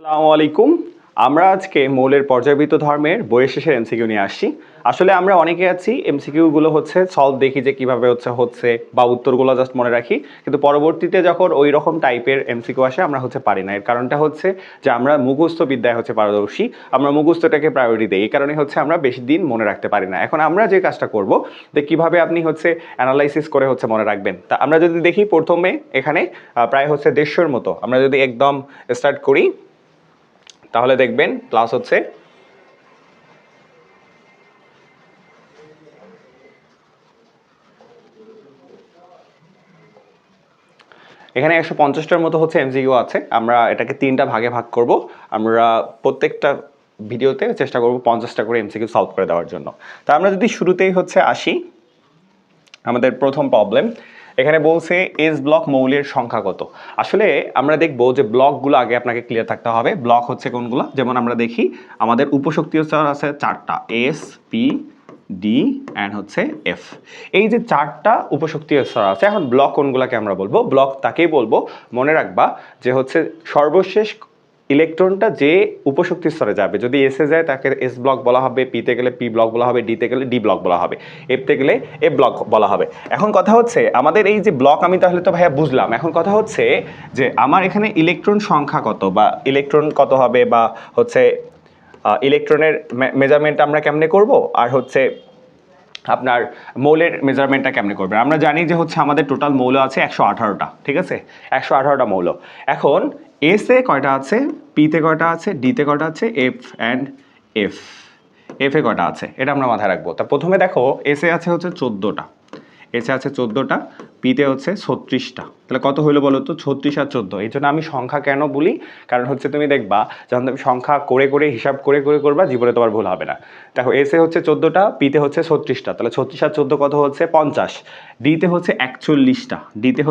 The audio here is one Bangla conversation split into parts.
আসসালামু আলাইকুম। আমরা আজকে মৌলের পর্যায়বৃত্ত ধর্মের বইয়ের শেষের এমসিকিউ নিয়ে আসছি। আসলে আমরা অনেকে আছি এমসিকিউ গুলো সলভ দেখি যে কিভাবে হচ্ছে বা উত্তরগুলো জাস্ট মনে রাখি, কিন্তু পরবর্তীতে যখন ওই রকম টাইপের এমসিকিউ আসে আমরা পারি না। এর কারণটা হচ্ছে যে আমরা মুখস্থ বিদ্যায় পারদর্শী, আমরা মুখস্থটাকে প্রায়োরিটি দিই। এই কারণে আমরা বেশি দিন মনে রাখতে পারি না। এখন আমরা যে কাজটা করব যে কিভাবে আপনি অ্যানালাইসিস করে মনে রাখবেন, তা আমরা যদি দেখি প্রথমে এখানে প্রায় 150 মতো আমরা যদি একদম স্টার্ট করি তাহলে দেখবেন ক্লাস এখানে 150টার মতো এমসিকিউ আছে। আমরা এটাকে 3টা ভাগে ভাগ করব। আমরা প্রত্যেকটা ভিডিওতে চেষ্টা করব 50টা করে এমসিকিউ সলভ করে দেওয়ার জন্য। তা আমরা যদি শুরুতেই আসি, আমাদের প্রথম প্রবলেম এখানে বলছে এস ব্লক মৌলের সংখ্যা কত। আসলে আমরা দেখব যে ব্লকগুলো আগে আপনাকে ক্লিয়ার থাকতে হবে। ব্লক কোনগুলো, যেমন আমরা দেখি আমাদের উপশক্তি স্তর আছে 4টা, S, P, D and F. এই যে 4টা উপশক্তি স্তর আছে, এখন ব্লক কোনগুলোকে আমরা বলবো? ব্লক তাকেই বলবো, মনে রাখবা যে সর্বশেষ ইলেকট্রনটা যে উপশক্তি স্তরে যাবে, যদি এসে যায় তাকে এস ব্লক বলা হবে, পিতে গেলে পি ব্লক বলা হবে, ডিতে গেলে ডি ব্লক বলা হবে, এফতে গেলে এফ ব্লক বলা হবে। এখন কথা আমাদের এই যে ব্লক আমি তাহলে তো ভাইয়া বুঝলাম, এখন কথা যে আমার এখানে ইলেকট্রন সংখ্যা কত বা ইলেকট্রন কত হবে বা ইলেকট্রনের মেজারমেন্ট আমরা কেমনে করব, আর আপনার মৌলের মেজারমেন্টটা কেমনে করবেন। আমরা জানি যে আমাদের টোটাল মৌল আছে 118টা, ঠিক আছে, 118টা মৌল। এখন এসে কয়টা আছে, পিতে কয়টা আছে, ডিতে কয়টা আছে, এফ অ্যান্ড এফে কয়টা আছে, এটা আমরা মাথায় রাখবো। তা প্রথমে দেখো এসে আছে 14টা, এসে আছে 14টা, পিতে 36টা। তাহলে কত হইলো বলো তো? 36 আর 14। এই জন্য আমি সংখ্যা কেন বলি, কারণ তুমি দেখবা যখন তুমি সংখ্যা করে করে হিসাব করে করে করবা, জীবনে তোমার ভুল হবে না। দেখো এসে 14টা, পিতে 36টা, তাহলে 36 আর 14 কত 50। ডিতে 41টা, ডিতে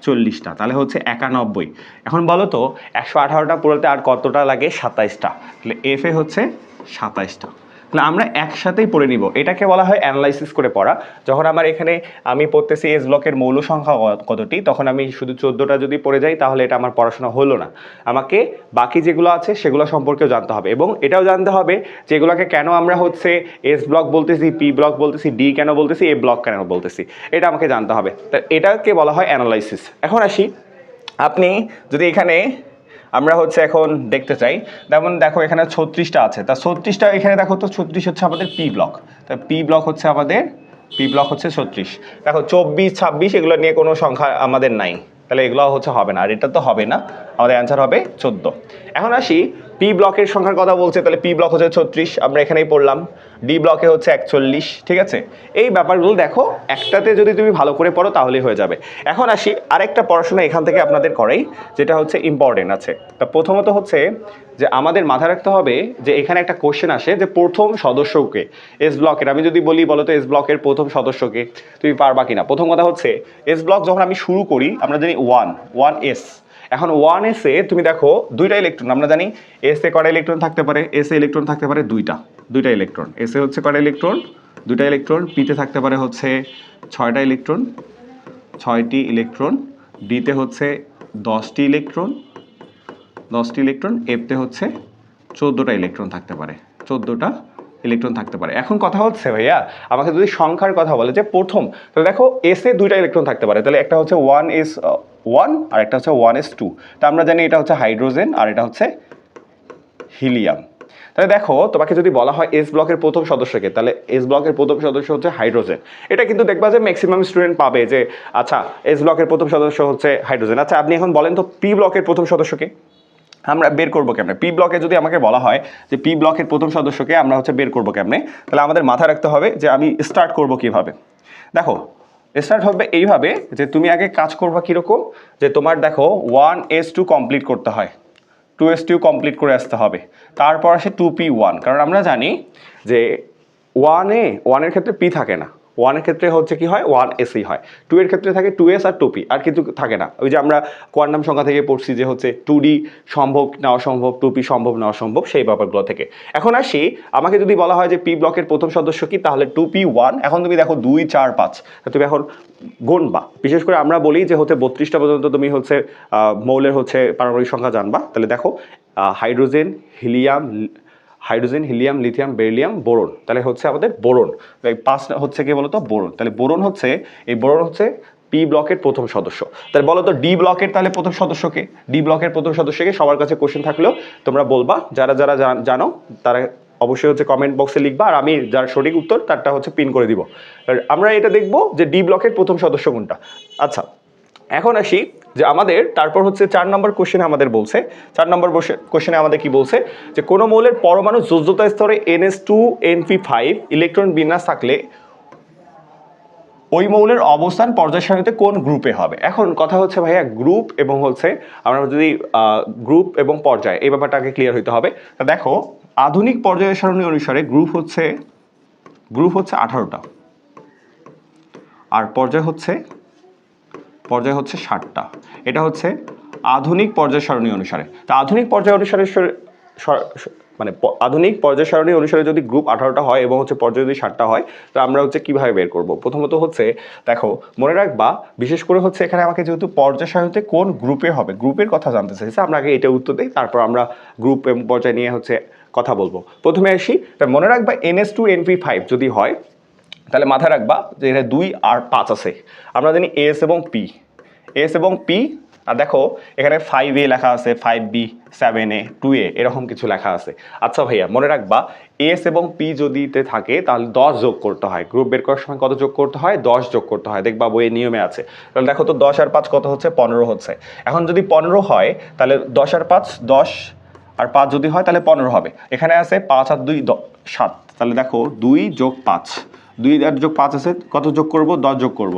41টা, তাহলে 91। এখন বলো তো 118টা পুরোতে আর কতটা লাগে? 27টা। তাহলে এফে 27টা। তাহলে আমরা একসাথেই পড়ে নিব। এটাকে বলা হয় অ্যানালাইসিস করে পড়া। যখন আমার এখানে আমি পড়তেছি এস ব্লকের মৌল সংখ্যা কতটি, তখন আমি শুধু 14টা যদি পড়ে যাই তাহলে এটা আমার পড়াশোনা হলো না। আমাকে বাকি যেগুলো আছে সেগুলো সম্পর্কেও জানতে হবে, এবং এটাও জানতে হবে যেগুলোকে কেন আমরা এস ব্লক বলতেছি, পি ব্লক বলতেছি, ডি কেন বলতেছি, এ ব্লক কেন বলতেছি, এটা আমাকে জানতে হবে। তা এটাকে বলা হয় অ্যানালাইসিস। এখন আসি, আপনি যদি এখানে আমরা এখন দেখতে চাই, যেমন দেখো এখানে 36টা আছে, তা 36টা এখানে দেখো তো 36 আমাদের পি ব্লক, তা পি ব্লক আমাদের পি ব্লক 36। দেখো 24, 26 এগুলো নিয়ে কোনো সংখ্যা আমাদের নাই, তাহলে এগুলো হবে না, আর এটা তো হবে না, আমাদের অ্যান্সার হবে 14। এখন আসি পি ব্লকের সংখ্যার কথা বলছে, তাহলে পি ব্লক 36, আমরা এখানেই পড়লাম। ডি ব্লকে 41, ঠিক আছে। এই ব্যাপারগুলো দেখো একটাতে যদি তুমি ভালো করে পড়ো তাহলেই হয়ে যাবে। এখন আসি আরেকটা পড়াশোনা এখান থেকে আপনাদের করাই, যেটা ইম্পর্টেন্ট আছে। তা প্রথমত যে আমাদের মাথায় রাখতে হবে যে এখানে একটা কোশ্চেন আসে যে প্রথম সদস্যকে এস ব্লকের, আমি যদি বলি বলো তো এস ব্লকের প্রথম সদস্যকে, তুমি পারবা কিনা। প্রথম কথা এস ব্লক যখন আমি শুরু করি আমরা জানি ওয়ান এস। এখন 1s এ তুমি দেখো দুইটা ইলেকট্রন, আমরা জানি এস এ কয়টা ইলেকট্রন থাকতে পারে, এস এ ইলেকট্রন থাকতে পারে দুইটা ইলেকট্রন। এস এ কয়টা ইলেকট্রন? দুইটা ইলেকট্রন। পিতে থাকতে পারে 6টা ইলেকট্রন, 6টি ইলেকট্রন। ডিতে 10টি ইলেকট্রন, 10টি ইলেকট্রন। এফতে 14টা ইলেকট্রন থাকতে পারে, 14টা ইলেকট্রন থাকতে পারে। এখন কথা ভাইয়া আমাকে যদি সংখ্যার কথা বলে যে প্রথম, তাহলে দেখো এসে দুইটা ইলেকট্রন থাকতে পারে, তাহলে একটা 1s1 আর একটা 1s2। তা আমরা জানি এটা হাইড্রোজেন আর এটা হিলিয়াম। তাহলে দেখো তোমাকে যদি বলা হয় এস ব্লকের প্রথম সদস্যকে, তাহলে এস ব্লকের প্রথম সদস্য হাইড্রোজেন। এটা কিন্তু দেখবা যে ম্যাক্সিমাম স্টুডেন্ট পাবে যে আচ্ছা এস ব্লকের প্রথম সদস্য হাইড্রোজেন। আচ্ছা আপনি এখন বলেন তো পি ব্লকের প্রথম সদস্যকে আমরা বের করবো কেমনে? পি ব্লকে যদি আমাকে বলা হয় যে পি ব্লকের প্রথম সদস্যকে আমরা বের করবো কেমনে, তাহলে আমাদের মাথায় রাখতে হবে যে আমি স্টার্ট করব কিভাবে। দেখো স্টার্ট হবে এইভাবে যে তুমি আগে কাজ করবা কীরকম, যে তোমার দেখো 1s2 কমপ্লিট করতে হয়, 2s2 কমপ্লিট করে আসতে হবে, তারপর আসে 2p1। কারণ আমরা জানি যে ওয়ানের ক্ষেত্রে পি থাকে না, 1 এর ক্ষেত্রে হচ্ছে কি হয় 1s হয়, 2 এর ক্ষেত্রে থাকে 2s আর 2p, আর কিছু থাকে না। ওই যে আমরা কোয়ান্টাম সংখ্যা থেকে পড়ছি যে হচ্ছে 2d সম্ভব না অসম্ভব, 2p সম্ভব না অসম্ভব, সেই ব্যাপারগুলো থেকে। এখন আসি, আমাকে যদি বলা হয় যে p ব্লকের প্রথম সদস্য কি, তাহলে 2p1। এখন তুমি দেখো 2 4 5, তুমি এখন গুনবা। বিশেষ করে আমরা বলি যে হচ্ছে 32টা পর্যন্ত তুমি হচ্ছে মৌলের হচ্ছে পারমাণবিক সংখ্যা জানবা। তাহলে দেখো hydrogen, helium, lithium, beryllium, boron, তাহলে হচ্ছে আমাদের বোরন। এই 5 হচ্ছে কি বলতো বোরন। তাহলে বোরন হচ্ছে, এই বোরন হচ্ছে পি ব্লকের প্রথম সদস্য। তাহলে বলো তো ডি ব্লকের তাহলে প্রথম সদস্যকে, ডি ব্লকের প্রথম সদস্যকে সবার কাছে কোশ্চেন থাকলেও তোমরা বলবা, যারা যারা জানো তারা অবশ্যই হচ্ছে কমেন্ট বক্সে লিখবা, আর আমি যার সঠিক উত্তর তারটা হচ্ছে পিন করে দিব। আমরা এটা দেখবো যে ডি ব্লকের প্রথম সদস্য কোনটা। আচ্ছা, এখন আসি যে আমাদের তারপর হচ্ছে 4 নম্বর কোশ্চেনে আমাদের বলছে, 4 নম্বর কোশ্চেনে আমাদের কি বলছে যে কোনো মৌলের পরমাণু যোজ্যতা স্তরে NH2NP5 ইলেকট্রন বিন্যাস থাকলে ওই মৌলের অবস্থান পর্যায় সারণীতে কোন গ্রুপে হবে। এখন কথা হচ্ছে ভাইয়া গ্রুপ এবং হচ্ছে আমরা যদি গ্রুপ এবং পর্যায় এই ব্যাপারটা আগে ক্লিয়ার হইতে হবে। তা দেখো আধুনিক পর্যায় সারণী অনুসারে গ্রুপ হচ্ছে 18টা, আর পর্যায় হচ্ছে 60টা। এটা হচ্ছে আধুনিক পর্যায় সারণী অনুসারে। তা আধুনিক পর্যায় অনুসারে মানে আধুনিক পর্যায় সারণী অনুসারে যদি গ্রুপ 18টা হয় এবং হচ্ছে পর্যায় যদি 7টা হয়, তো আমরা হচ্ছে কিভাবে বের করব। প্রথমত হচ্ছে দেখো মনে রাখবা, বিশেষ করে হচ্ছে এখানে আমাকে যেহেতু পর্যায় সারণীতে কোন গ্রুপে হবে, গ্রুপের কথা জানতে চাইছে, আমরা আগে এটা উত্তর দিই, তারপর আমরা গ্রুপ এবং পর্যায় নিয়ে হচ্ছে কথা বলবো। প্রথমে আসি, মনে রাখবা NH2NP5 যদি হয়, তাহলে মাথায় রাখবা যে এটা 2 আর 5 আছে। আমরা জানি এস এবং পি, আর দেখো এখানে 5A লেখা আছে, 5B, 7A, 2A এরকম কিছু লেখা আছে। আচ্ছা ভাইয়া মনে রাখবা এস এবং পি যদিতে থাকে তাহলে 10 যোগ করতে হয়। গ্রুপ বের করার সময় কত যোগ করতে হয়? 10 যোগ করতে হয়, দেখবা বইয়ের নিয়মে আছে। তাহলে দেখো তো 10 আর 5 কত হচ্ছে? 15 হচ্ছে। এখন যদি 15 হয় তাহলে 10 আর 5 10 আর 5 যদি হয় তাহলে 15 হবে। এখানে আছে 5 আর 2 7, তাহলে দেখো 2 যোগ 5, 2 আর যোগ 5 আছে, কত যোগ করব? 10 যোগ করব,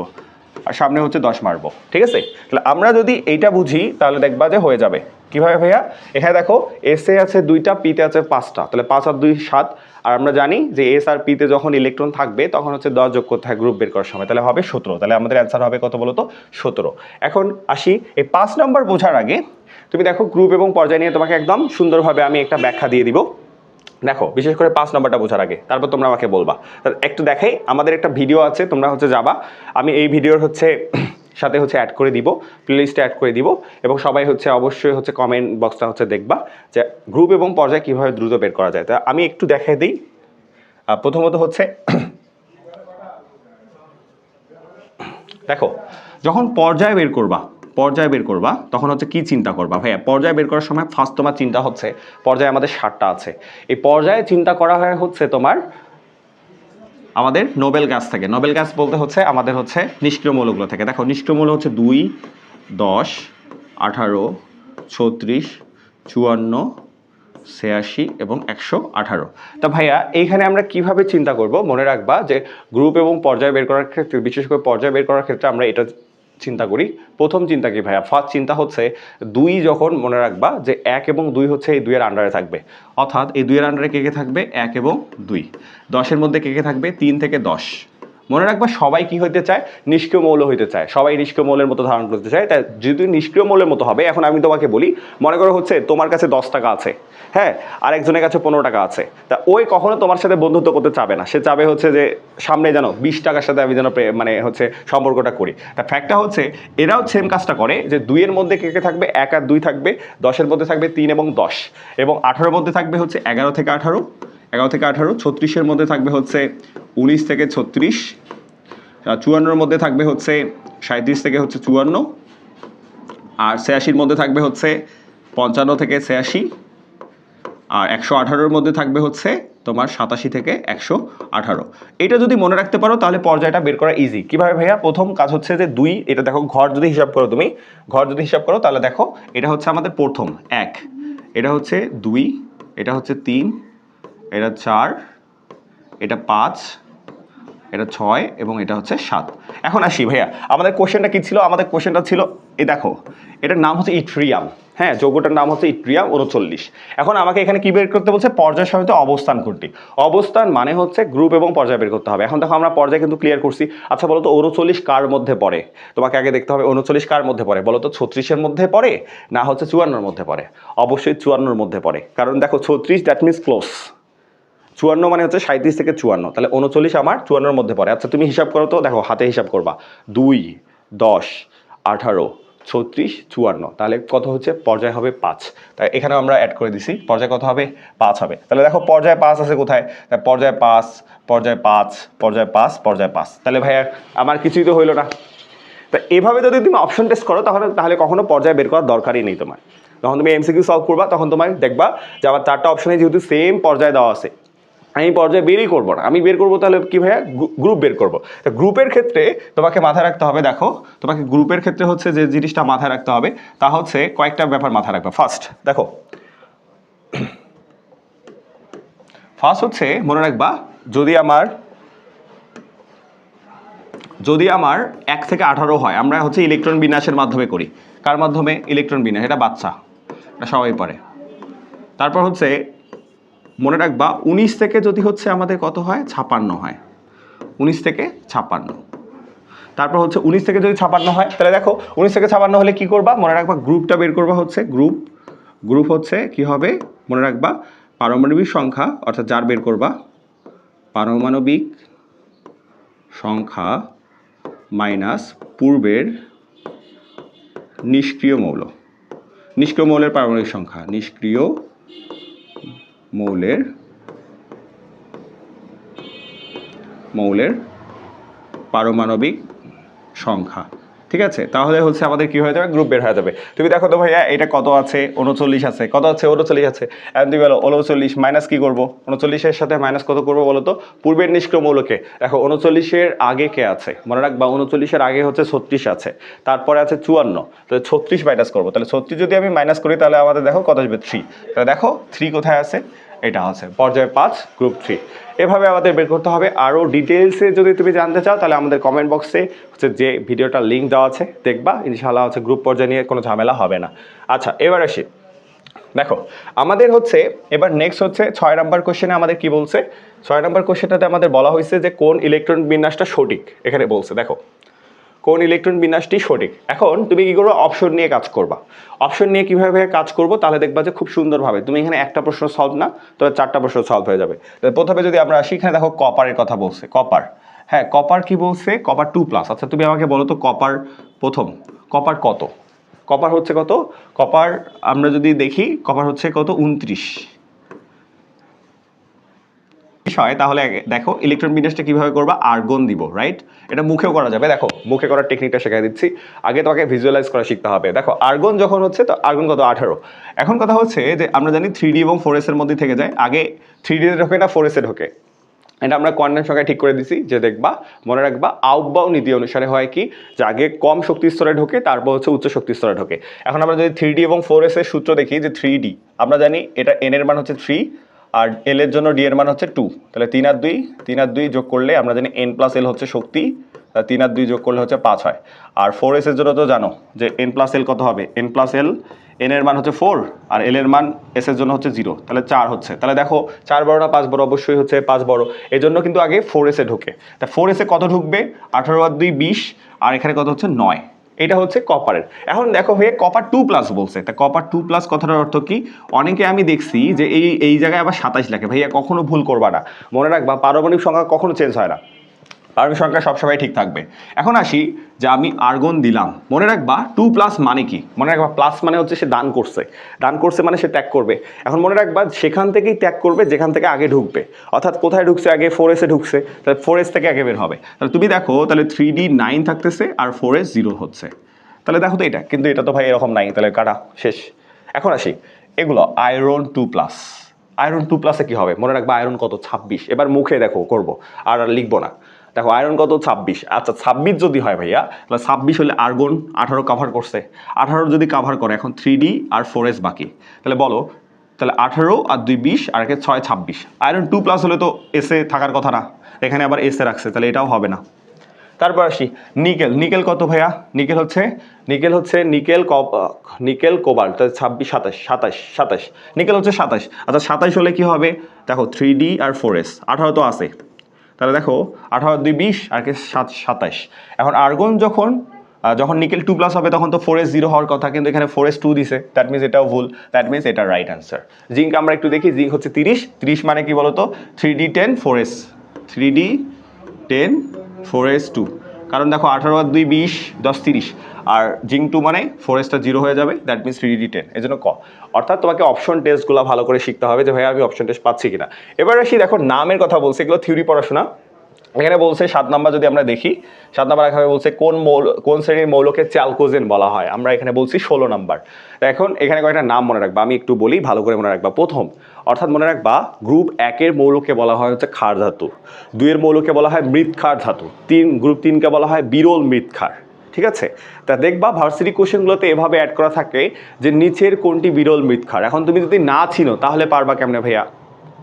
আর সামনে হচ্ছে 10 মারবো, ঠিক আছে? তাহলে আমরা যদি এইটা বুঝি তাহলে দেখবা যে হয়ে যাবে। কিভাবে ভাইয়া? এখানে দেখো এসে আছে 2টা, পিতে আছে 5টা, তাহলে 5 আর 2 7, আর আমরা জানি যে এস আর পিতে যখন ইলেকট্রন থাকবে তখন হচ্ছে 10 যোগ করতে হয় গ্রুপ বের করার সময়, তাহলে হবে 17। তাহলে আমাদের অ্যান্সার হবে কত বলো তো? 17। এখন আসি এই 5 নম্বর বোঝার আগে তুমি দেখো গ্রুপ এবং পর্যায় নিয়ে তোমাকে একদম সুন্দরভাবে আমি একটা ব্যাখ্যা দিয়ে দিব। দেখো বিশেষ করে 5 নম্বরটা বোঝার আগে তারপর তোমরা আমাকে বলবা। একটু দেখাই, আমাদের একটা ভিডিও আছে, তোমরা হচ্ছে যাবা, আমি এই ভিডিওর হচ্ছে সাথে হচ্ছে অ্যাড করে দিব, প্লেলিস্টে অ্যাড করে দিব, এবং সবাই হচ্ছে অবশ্যই হচ্ছে কমেন্ট বক্সটা হচ্ছে দেখবা যে গ্রুপ এবং পর্যায় কীভাবে দ্রুত বের করা যায়। তা আমি একটু দেখাই দিই। প্রথমত হচ্ছে দেখো যখন পর্যায় বের করবা তখন হচ্ছে কি চিন্তা করবা ভাইয়া? পর্যায় বের করার সময় ফার্স্ট তোমার চিন্তা হচ্ছে পর্যায়ে আমাদের 7টা আছে, এই পর্যায়ে চিন্তা করা হয় হচ্ছে তোমার আমাদের নোবেল গ্যাস থেকে। নোবেল গ্যাস বলতে হচ্ছে আমাদের হচ্ছে নিষ্ক্রিয় মৌলগুলো থেকে। দেখো নিষ্ক্রিয় মৌল হচ্ছে 2 10 18 36 54 86 এবং 118। তা ভাইয়া এইখানে আমরা কিভাবে চিন্তা করব? মনে রাখবা যে গ্রুপ এবং পর্যায় বের করার ক্ষেত্রে, বিশেষ করে পর্যায় বের করার ক্ষেত্রে আমরা এটা চিন্তা করি। প্রথম চিন্তা কি ভাইয়া? ফার্স্ট চিন্তা হচ্ছে 2, যখন মনে রাখবা যে 1 এবং 2 হচ্ছে এই 2 এর আন্ডারে থাকবে, অর্থাৎ এই 2 এর আন্ডারে কে কে থাকবে? 1 এবং 2। 10-এর মধ্যে কে কে থাকবে? 3 থেকে 10। মনে রাখবা সবাই কি হইতে চায়? নিষ্ক্রিয় মৌল হইতে চায়, সবাই নিষ্ক্রিয় মৌলের মতো ধারণ করতে চায়। তাই যদি নিষ্ক্রিয় মৌলের মতো হবে, এখন আমি তোমাকে বলি, মনে করো হচ্ছে তোমার কাছে 10 টাকা আছে, হ্যাঁ, আর একজনের কাছে 15 টাকা আছে, তা ওই কখনো তোমার সাথে বন্ধুত্ব করতে চাবে না, সে চাবে হচ্ছে যে সামনে যেন 20 টাকার সাথে আমি যেন মানে হচ্ছে সম্পর্কটা করি। তা ফ্যাক্টটা হচ্ছে এরাও সেম কাজটা করে, যে 2 এর মধ্যে কে কে থাকবে? 1 আর 2 থাকবে, 10-এর মধ্যে থাকবে 3 এবং 10, এবং 18-এর মধ্যে থাকবে হচ্ছে 11 থেকে 18, 11 থেকে 18, 36-এর মধ্যে থাকবে হচ্ছে 19 থেকে 36, 54-এর মধ্যে থাকবে হচ্ছে 37 থেকে হচ্ছে 54, আর 86-এর মধ্যে থাকবে হচ্ছে 55 থেকে 86, আর 118-এর মধ্যে থাকবে হচ্ছে তোমার 87 থেকে 118। এটা যদি মনে রাখতে পারো তাহলে পর্যায়টা বের করা ইজি। কিভাবে ভাইয়া? প্রথম কাজ হচ্ছে যে 2, এটা দেখো ঘর যদি হিসাব করো, তুমি ঘর যদি হিসাব করো তাহলে দেখো এটা হচ্ছে আমাদের প্রথম 1, এটা হচ্ছে 2, এটা হচ্ছে 3, এটা 4, এটা 5, এটা 6 এবং এটা হচ্ছে 7। এখন আসি ভাইয়া, আমাদের কোশ্চেনটা কি ছিল? আমাদের কোশ্চেনটা ছিল এই দেখো, এটার নাম হচ্ছে ইট্রিয়াম, হ্যাঁ, যৌগটার নাম হচ্ছে ইট্রিয়াম 39। এখন আমাকে এখানে কি বের করতে বলছে? পর্যায় সারণীতে অবস্থান কোনটি। অবস্থান মানে হচ্ছে গ্রুপ এবং পর্যায় বের করতে হবে। এখন দেখো আমরা পর্যায় কিন্তু ক্লিয়ার করছি। আচ্ছা বলো তো 39 কার মধ্যে পড়ে? তোমাকে আগে দেখতে হবে 39 কার মধ্যে পড়ে, বলো তো 36-এর মধ্যে পড়ে না হচ্ছে 54-এর মধ্যে পড়ে? অবশ্যই 54-এর মধ্যে পড়ে, কারণ দেখো 36 দ্যাট মিনস ক্লোজ, 54 মানে হচ্ছে 37 থেকে 54, তাহলে 39 আমার 54-এর মধ্যে পড়ে। আচ্ছা তুমি হিসাব করো তো, দেখো হাতে হিসাব করবা, 2, 10, 18, 36, 54, তাহলে কত হচ্ছে? পর্যায় হবে 5। তাই এখানে আমরা অ্যাড করে দিছি, পর্যায় কত হবে? 5 হবে। তাহলে দেখো পর্যায় 5 আছে কোথায়? পর্যায় 5, পর্যায় 5, পর্যায় 5, পর্যায় 5, তাহলে ভাইয়া আমার কিছুই তো হইলো না। তা এভাবে যদি তুমি অপশন টেস্ট করো তাহলে কখনো পর্যায় বের করার দরকারই নেই তোমার। যখন তুমি এমসিকিউ সলভ করবা তখন তোমার দেখবা যে আমার 4টা অপশনে যেহেতু সেম পর্যায় দেওয়া আছে, আমি পর্যায়ে বেরই করবো না, আমি বের করবো তাহলে কি ভাইয়া? গ্রুপ বের করবো। তো গ্রুপের ক্ষেত্রে তোমাকে মাথায় রাখতে হবে, দেখো তোমাকে গ্রুপের ক্ষেত্রে হচ্ছে যে জিনিসটা মাথায় রাখতে হবে তা হচ্ছে কয়েকটা ব্যাপার মাথায় রাখবে। ফার্স্ট দেখো, ফার্স্ট হচ্ছে মনে রাখবা, যদি আমার 1 থেকে 18 হয়, আমরা হচ্ছে ইলেকট্রন বিন্যাসের মাধ্যমে করি। কার মাধ্যমে? ইলেকট্রন বিন্যাস, এটা বাচ্চা, এটা সবাই পারে। তারপর হচ্ছে মনে রাখবা 19 থেকে যদি হচ্ছে আমাদের কত হয়? 56 হয়, 19 থেকে 56। তারপর হচ্ছে 19 থেকে যদি 56 হয়, তাহলে দেখো 19 থেকে 56 হলে কি করবা? মনে রাখবা গ্রুপটা বের করবা হচ্ছে গ্রুপ হচ্ছে কি হবে? মনে রাখবা পারমাণবিক সংখ্যা, অর্থাৎ যার বের করবা পারমাণবিক সংখ্যা মাইনাস পূর্বের নিষ্ক্রিয় মৌলের পারমাণবিক সংখ্যা, নিষ্ক্রিয় মৌলের পারমাণবিক সংখ্যা। ঠিক আছে, তাহলে হচ্ছে আমাদের কি হয়ে যাবে? গ্রুপ বের হয়ে যাবে। তুমি দেখো তো ভাইয়া এটা কত আছে? 39 আছে। কত আছে? 39 আছে। এখন তুমি বলো 39 মাইনাস কি করবো? 39-এর সাথে মাইনাস কত করবো বলো তো? পূর্বের নিষ্ক্রিয় মৌলকে। দেখো 39-এর আগে কে আছে? মনে রাখবা 39-এর আগে হচ্ছে 36 আছে, তারপরে আছে 54, তাহলে 36 মাইনাস করবো। তাহলে 36 যদি আমি মাইনাস করি তাহলে আমাদের দেখো কত আসবে? 3। তাহলে দেখো 3 কোথায় আছে? এটা আছে পর্যায় 5, গ্রুপ 3। এভাবে আমাদের বের করতে হবে। আরও ডিটেলসে যদি তুমি জানতে চাও তাহলে আমাদের কমেন্ট বক্সে হচ্ছে যে ভিডিওটার লিঙ্ক দেওয়া আছে, দেখবা, ইনশাআল্লাহ হচ্ছে গ্রুপ পর্যায়ে নিয়ে কোনো ঝামেলা হবে না। আচ্ছা এবার আসি, দেখো আমাদের হচ্ছে এবার নেক্সট হচ্ছে 6 নম্বর কোশ্চেনে আমাদের কি বলছে? 6 নম্বর কোশ্চেনটাতে আমাদের বলা হয়েছে যে কোন ইলেকট্রন বিন্যাসটা সঠিক। এখানে বলছে দেখো কোন ইলেকট্রন বিন্যাসটি সঠিক। এখন তুমি কি করবে? অপশন নিয়ে কাজ করবা। অপশন নিয়ে কীভাবে কাজ করবো তাহলে দেখবা যে খুব সুন্দরভাবে তুমি এখানে একটা প্রশ্ন সলভ না, তবে 4টা প্রশ্ন সলভ হয়ে যাবে। প্রথমে যদি আমরা আসি, এখানে দেখো কপারের কথা বলছে। কপার, হ্যাঁ কপার কি বলছে? কপার 2+। আচ্ছা তুমি আমাকে বলো তো কপার প্রথম কপার কত? কপার হচ্ছে কত? কপার আমরা যদি দেখি কপার হচ্ছে কত? 29 বিষয়। তাহলে দেখো ইলেকট্রন বিন্যাসটা কিভাবে করবা? আর্গন দিব, রাইট? এটা মুখেও করা যাবে। দেখো মুখে করার টেকনিকটা শেখাই দিচ্ছি, আগে তোমাকে ভিজুয়ালাইজ করা শিখতে হবে। দেখো আর্গন যখন হচ্ছে, তো আর্গন কত? 18। এখন কথা হচ্ছে যে আমরা জানি 3D এবং 4s এর মধ্যে থেকে যায়, আগে 3D তে ঢোকে না 4s এ ঢোকে। এটা আমরা কোয়ান্টাম সংখ্যায় ঠিক করে দিছি যে দেখবা, মনে রাখবা আউটবাউ নীতি অনুসারে হয় কি যে আগে কম শক্তি স্তরে ঢোকে, তারপর হচ্ছে উচ্চ শক্তি স্তরে ঢোকে। এখন আমরা যদি 3D এবং 4s এর সূত্র দেখি, যে 3D আমরা জানি এটা n এর মান হচ্ছে 3 আর l এর জন্য d এর মান হচ্ছে 2, তাহলে 3 আর 2 যোগ করলে আমরা জানি n+l হচ্ছে শক্তি, 3 আর 2 যোগ করলে হচ্ছে 5 হয়। আর 4s এর জন্য তো জানো যে n+l কত হবে? n+l, n এর মান হচ্ছে 4 আর l এর মান s এর জন্য হচ্ছে 0, তাহলে 4 হচ্ছে। তাহলে দেখো 4 বড় না 5 বড়? অবশ্যই হচ্ছে 5 বড়, এই জন্য কিন্তু আগে 4s এ ঢোকে। তা 4s এ কত ঢুকবে? 18 আর 2 20, আর এখানে কত হচ্ছে? 9। এটা হচ্ছে কপারের। এখন দেখো ভাইয়া কপার 2+ বলছে, তা কপার 2+ কথাটার অর্থ কি? অনেকে আমি দেখছি যে এই জায়গায় আবার 27 লেখে। ভাইয়া কখনো ভুল করবা না, মনে রাখবা পারমাণবিক সংখ্যা কখনো চেঞ্জ হয় না, পারমাণবিক সংখ্যা সবসময় ঠিক থাকবে। এখন আসি যে আমি আর্গন দিলাম, মনে রাখবা 2+ মানে কি? মনে রাখবা প্লাস মানে হচ্ছে সে দান করছে মানে সে ত্যাগ করবে। এখন মনে রাখবা সেখান থেকেই ত্যাগ করবে যেখান থেকে আগে ঢুকবে, অর্থাৎ কোথায় ঢুকছে? আগে 4s এ ঢুকছে, তাহলে 4s থেকে আগে বের হবে। তাহলে তুমি দেখো তাহলে 3D 9 থাকতেছে আর 4s 0 হচ্ছে। তাহলে দেখো তো এটা, কিন্তু এটা তো ভাই এরকম নাই, তাহলে কাটা শেষ। এখন আসি এগুলো আয়রন 2+। আয়রন 2+-এ কি হবে? মনে রাখবা আয়রন কত? 26। এবার মুখে দেখো করবো, আর লিখবো না। দেখো আয়রন কত? 26। আচ্ছা 26 যদি হয় ভাইয়া, তাহলে 26 হলে আর্গন 18 কাভার করছে, 18 যদি কাভার করে, এখন 3D আর 4s বাকি। তাহলে বলো তাহলে 18 আর 2 20 আর একে 6 26। আয়রন 2+ হলে তো এসে থাকার কথা না, এখানে আবার এসে রাখছে, তাহলে এটাও হবে না। তারপর আসি নিকেল। নিকেল কত ভাইয়া? নিকেল হচ্ছে নিকেল কোবাল্ট, তাহলে 26 27 নিকেল হচ্ছে 27। আচ্ছা 27 হলে কি হবে? দেখো 3D আর 4s, 18 তো আছে, তাহলে দেখো 18 2 20 আর কে 27। এখন আর্গন যখন নিকেল 2+ হবে তখন তো 4s 0 হওয়ার কথা, কিন্তু এখানে 4s 2 দিছে, দ্যাট মিনস এটাও ভুল, দ্যাট মিনস এটা রাইট অ্যান্সার। জিঙ্ক আমরা একটু দেখি, জিঙ্ক হচ্ছে 30 মানে কি বলতো? 3D 10 4s, 3D 10 4s 2, কারণ দেখো 18 আর 2 20 10 30, আর জিঙ্ক 2 মানে 4sটা 0 হয়ে যাবে, দ্যাট মিনস 3D 10, এই জন্য ক। অর্থাৎ তোমাকে অপশন টেস্টগুলো ভালো করে শিখতে হবে যে ভাই আমি অপশন টেস্ট পাচ্ছি কিনা। এবার আসি, দেখো নামের কথা বলছে, এগুলো থিওরি পড়াশোনা। এখানে বলছে 7 নাম্বার যদি আমরা দেখি, 7 নাম্বার এখানে বলছে কোন শ্রেণীর মৌলকে চ্যালকোজেন বলা হয়, আমরা এখানে বলছি 16 নাম্বার। এখন এখানে কয়েকটা নাম মনে রাখবা, আমি একটু বলি ভালো করে মনে রাখবা। প্রথম অর্থাৎ মনে রাখবা, গ্রুপ 1-এর মৌলকে বলা হয় হচ্ছে ক্ষার ধাতু, 2-এর মৌলকে বলা হয় মৃৎক্ষার ধাতু, গ্রুপ 3-কে বলা হয় বিরল মৃৎক্ষার। ঠিক আছে, তা দেখবা ভার্সিটি কোশ্চেনগুলোতে এভাবে অ্যাড করা থাকে যে নিচের কোনটি বিরল মৃৎক্ষার। এখন তুমি যদি না চিনো তাহলে পারবা কেমনে ভাইয়া?